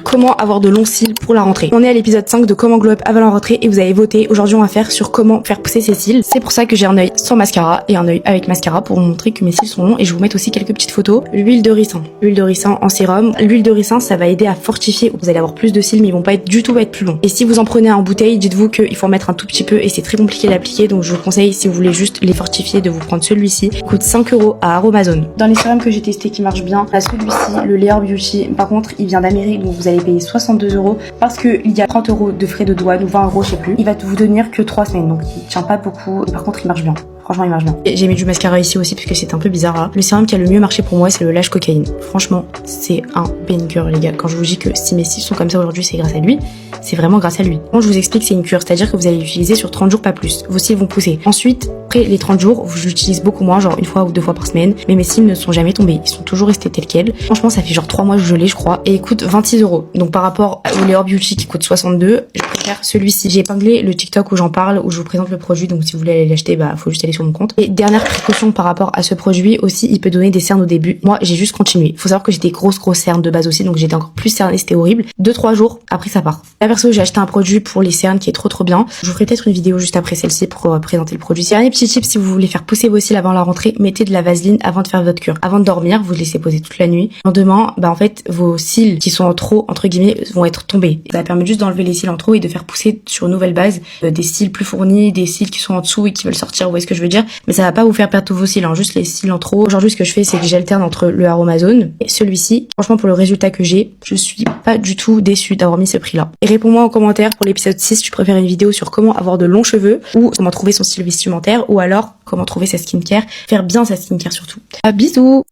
comment avoir de longs cils pour la rentrée. On est à l'épisode 5 de comment glow up avant la rentrée et vous avez voté. Aujourd'hui on va faire sur comment faire pousser ses cils. C'est pour ça que j'ai un œil sans mascara et un œil avec mascara pour vous montrer que mes cils sont longs et je vais vous mettre aussi quelques petites photos. L'huile de ricin. L'huile de ricin en sérum. L'huile de ricin ça va aider à fortifier. Vous allez avoir plus de cils mais ils vont pas être du tout être plus longs. Et si vous en prenez en bouteille, dites-vous qu'il faut en mettre un tout petit peu et c'est très compliqué d'appliquer, donc je vous conseille si vous voulez juste les fortifier de vous prendre celui-ci. Il coûte 5 € à Aromazone. Dans les sérums que j'ai testé qui marchent bien, là celui-ci, le Layer Beauty, par contre il vient d'Amérique donc vous allez payer 62 € parce qu'il y a 30 € de frais de douane ou 20 € je sais plus. Il va vous tenir que 3 semaines donc il tient pas beaucoup et par contre il marche bien. Franchement il marche bien. J'ai mis du mascara ici aussi parce que c'est un peu bizarre là. Le sérum qui a le mieux marché pour moi c'est le Lash Cocaïne. Franchement c'est un banger les gars. Quand je vous dis que si mes cils sont comme ça aujourd'hui c'est grâce à lui. C'est vraiment grâce à lui. Bon, je vous explique, c'est une cure, c'est-à-dire que vous allez l'utiliser sur 30 jours, pas plus. Vos cils vont pousser. Ensuite, après les 30 jours, je l'utilise beaucoup moins, genre une fois ou deux fois par semaine. Mais mes cils ne sont jamais tombés. Ils sont toujours restés tels quels. Franchement, ça fait genre 3 mois que je l'ai, je crois. Et il coûte 26 €. Donc par rapport au Layer Beauty qui coûte 62, je préfère celui-ci. J'ai épinglé le TikTok où j'en parle, où je vous présente le produit. Donc si vous voulez aller l'acheter, bah faut juste aller sur mon compte. Et dernière précaution par rapport à ce produit aussi, il peut donner des cernes au début. Moi, j'ai juste continué. Faut savoir que j'ai des grosses cernes de base aussi, donc j'étais encore plus cernée, c'était horrible. 2-3 jours, après ça part. Là perso, j'ai acheté un produit pour les cernes qui est trop bien. Je vous ferai peut-être une vidéo juste après celle-ci pour présenter le produit. Dernier petit tip, si vous voulez faire pousser vos cils avant la rentrée, mettez de la vaseline avant de faire votre cure. Avant de dormir, vous le laissez poser toute la nuit. Le lendemain, bah en fait, vos cils qui sont en trop, entre guillemets, vont être tombés. Ça permet juste d'enlever les cils en trop et de faire pousser sur une nouvelle base des cils plus fournis, des cils qui sont en dessous et qui veulent sortir, vous voyez ce que je veux dire. Mais ça va pas vous faire perdre tous vos cils, hein, juste les cils en trop. Aujourd'hui, ce que je fais, c'est que j'alterne entre le Aromazone et celui-ci. Franchement, pour le résultat que j'ai, je suis pas du tout déçue d'avoir mis ce prix-là. Et réponds-moi en commentaire pour l'épisode 6, tu préfères une vidéo sur comment avoir de longs cheveux ou comment trouver son style vestimentaire ou alors comment trouver sa skincare, faire bien sa skincare surtout. À bisous.